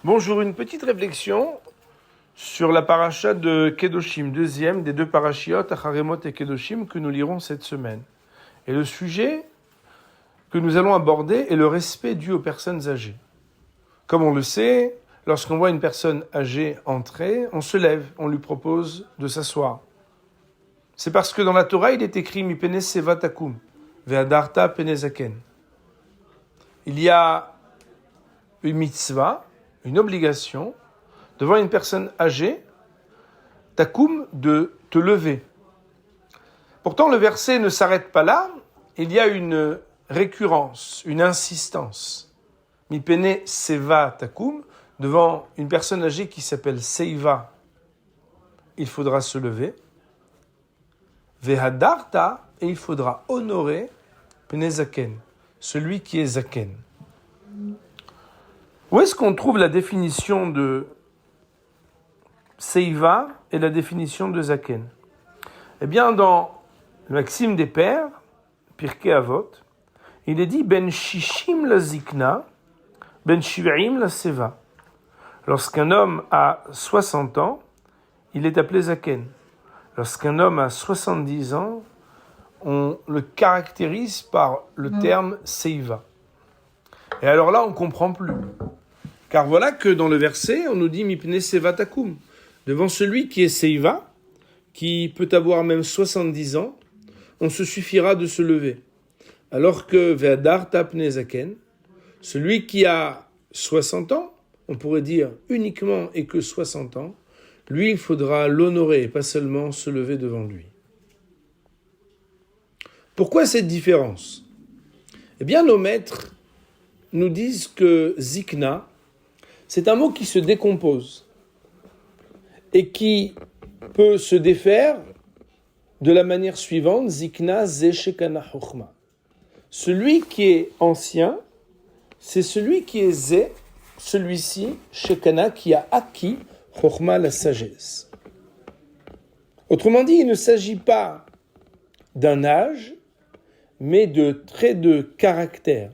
Bonjour, une petite réflexion sur la paracha de Kedoshim, deuxième des deux parachiotes, Acharemot et Kedoshim, que nous lirons cette semaine. Et le sujet que nous allons aborder est le respect dû aux personnes âgées. Comme on le sait, lorsqu'on voit une personne âgée entrer, on se lève, on lui propose de s'asseoir. C'est parce que dans la Torah, il est écrit « Mipene seva takum, ve'adarta pene zaken ». Il y a une mitzvah, une obligation, devant une personne âgée, takum, de te lever. Pourtant, le verset ne s'arrête pas là, il y a une récurrence, une insistance. Mipene seva takum, devant une personne âgée qui s'appelle Seiva, il faudra se lever. Vehadarta, et il faudra honorer pene zaken, celui qui est zaken. Où est-ce qu'on trouve la définition de Seiva et la définition de Zaken? Eh bien, dans le Maxime des Pères, Pirkei Avot, il est dit Ben Shishim la Zikna, Ben Shiv'im la Seva. Lorsqu'un homme a 60 ans, il est appelé Zaken. Lorsqu'un homme a 70 ans, on le caractérise par le terme Seiva. Et alors là, on ne comprend plus. Car voilà que dans le verset, on nous dit « Mipne seva takum ». Devant celui qui est Seiva, qui peut avoir même 70 ans, on se suffira de se lever. Alors que « Ve'adarta pne zaken », celui qui a 60 ans, on pourrait dire uniquement et que 60 ans, lui, il faudra l'honorer et pas seulement se lever devant lui. Pourquoi cette différence? Eh bien, nos maîtres nous disent que zikna, c'est un mot qui se décompose et qui peut se défaire de la manière suivante, zikna ze shekana chokhma. Celui qui est ancien, c'est celui qui est zé, celui-ci, shekana, qui a acquis chokhma, la sagesse. Autrement dit, il ne s'agit pas d'un âge, mais de traits de caractère.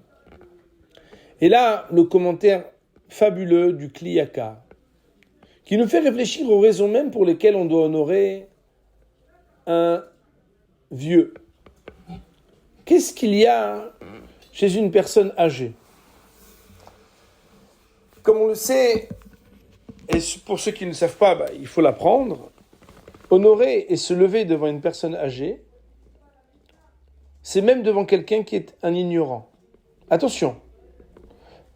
Et là, le commentaire fabuleux du Kli Yakar, qui nous fait réfléchir aux raisons mêmes pour lesquelles on doit honorer un vieux. Qu'est-ce qu'il y a chez une personne âgée? Comme on le sait, et pour ceux qui ne le savent pas, il faut l'apprendre, honorer et se lever devant une personne âgée, c'est même devant quelqu'un qui est un ignorant. Attention,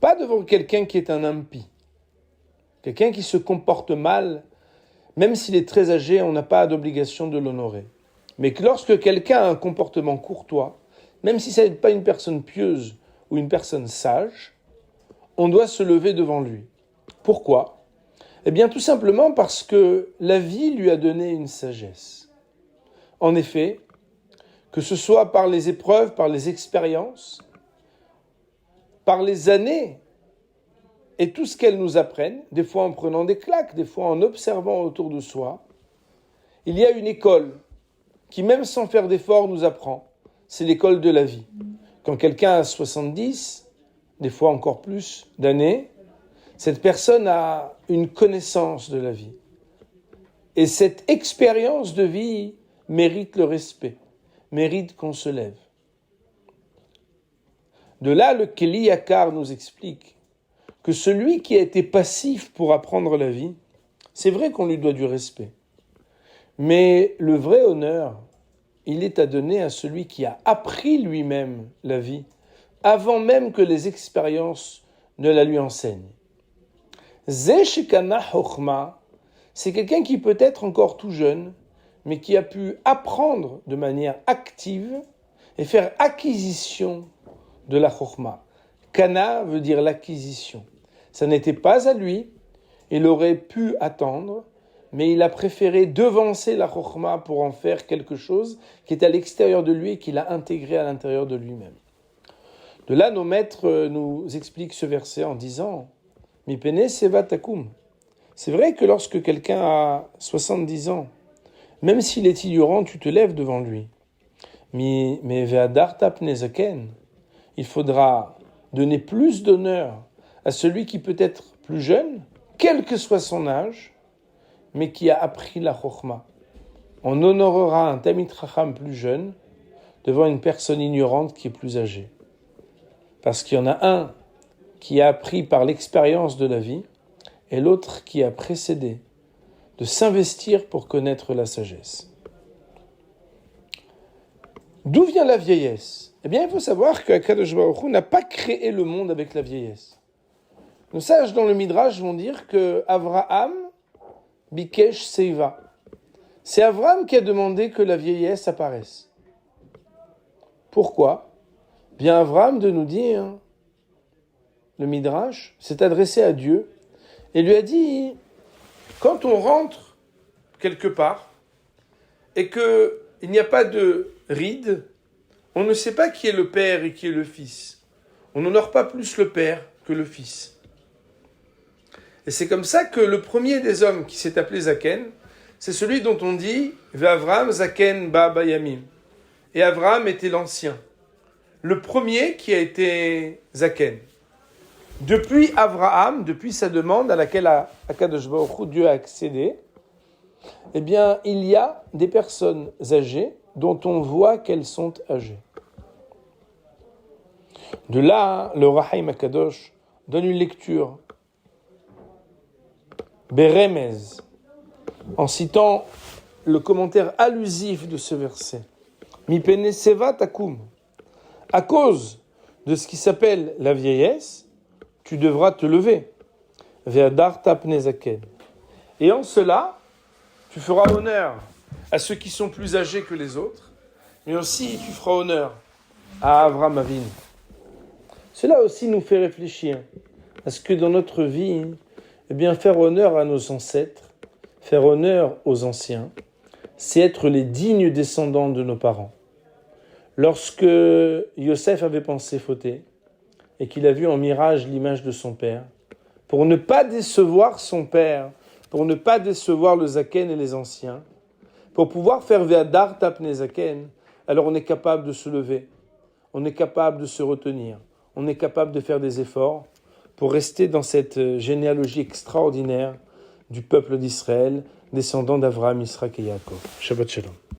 pas devant quelqu'un qui est un impie. Quelqu'un qui se comporte mal, même s'il est très âgé, on n'a pas d'obligation de l'honorer. Mais que lorsque quelqu'un a un comportement courtois, même si ce n'est pas une personne pieuse ou une personne sage, on doit se lever devant lui. Pourquoi? Eh bien, tout simplement parce que la vie lui a donné une sagesse. En effet, que ce soit par les épreuves, par les expériences, par les années et tout ce qu'elles nous apprennent, des fois en prenant des claques, des fois en observant autour de soi, il y a une école qui, même sans faire d'efforts, nous apprend. C'est l'école de la vie. Quand quelqu'un a 70, des fois encore plus d'années, cette personne a une connaissance de la vie. Et cette expérience de vie mérite le respect, mérite qu'on se lève. De là, le Kli Yakar nous explique que celui qui a été passif pour apprendre la vie, c'est vrai qu'on lui doit du respect. Mais le vrai honneur, il est à donner à celui qui a appris lui-même la vie, avant même que les expériences ne la lui enseignent. Ze shekana chokhma, c'est quelqu'un qui peut être encore tout jeune, mais qui a pu apprendre de manière active et faire acquisition de la chokhma. Kana veut dire l'acquisition. Ça n'était pas à lui, il aurait pu attendre, mais il a préféré devancer la chokhma pour en faire quelque chose qui est à l'extérieur de lui et qu'il a intégré à l'intérieur de lui-même. De là, nos maîtres nous expliquent ce verset en disant « Mipene seva takum ». C'est vrai que lorsque quelqu'un a 70 ans, même s'il est ignorant, tu te lèves devant lui. Mais ve'adarta pne zaken, il faudra donner plus d'honneur à celui qui peut être plus jeune, quel que soit son âge, mais qui a appris la chokhma. On honorera un Talmid Chacham plus jeune devant une personne ignorante qui est plus âgée. Parce qu'il y en a un qui a appris par l'expérience de la vie et l'autre qui a précédé de s'investir pour connaître la sagesse. D'où vient la vieillesse ? Eh bien, il faut savoir qu'Akadosh Baruch Hu n'a pas créé le monde avec la vieillesse. Nos sages dans le Midrash vont dire que Avraham Bikesh Seiva. C'est Avraham qui a demandé que la vieillesse apparaisse. Pourquoi ? Bien, Avraham de nous dire, le Midrash s'est adressé à Dieu et lui a dit, quand on rentre quelque part et qu'il n'y a pas de ride, on ne sait pas qui est le père et qui est le fils. On n'honore pas plus le père que le fils. Et c'est comme ça que le premier des hommes qui s'est appelé Zaken, c'est celui dont on dit « Ve'Avram Zaken ba bayamim ». Et Avraham était l'ancien. Le premier qui a été Zaken. Depuis Avraham, depuis sa demande à laquelle Akadosh Baruch Hu, Dieu a accédé, eh bien, il y a des personnes âgées dont on voit qu'elles sont âgées. De là, le Rahaim Akadosh donne une lecture Beremez, en citant le commentaire allusif de ce verset. Mipene seva takum. À cause de ce qui s'appelle la vieillesse, tu devras te lever. Ve'adar tapne zaken. Et en cela, tu feras honneur à ceux qui sont plus âgés que les autres, mais aussi tu feras honneur à Avraham Avinu. Cela aussi nous fait réfléchir à ce que dans notre vie, eh bien, faire honneur à nos ancêtres, faire honneur aux anciens, c'est être les dignes descendants de nos parents. Lorsque Yosef avait pensé fauter et qu'il a vu en mirage l'image de son père, pour ne pas décevoir son père, pour ne pas décevoir le Zaken et les anciens, pour pouvoir faire Ve'adar tapne Zaken, alors on est capable de se lever, on est capable de se retenir, on est capable de faire des efforts pour rester dans cette généalogie extraordinaire du peuple d'Israël, descendant d'Avraham, Isaac et Yaakov. Shabbat Shalom.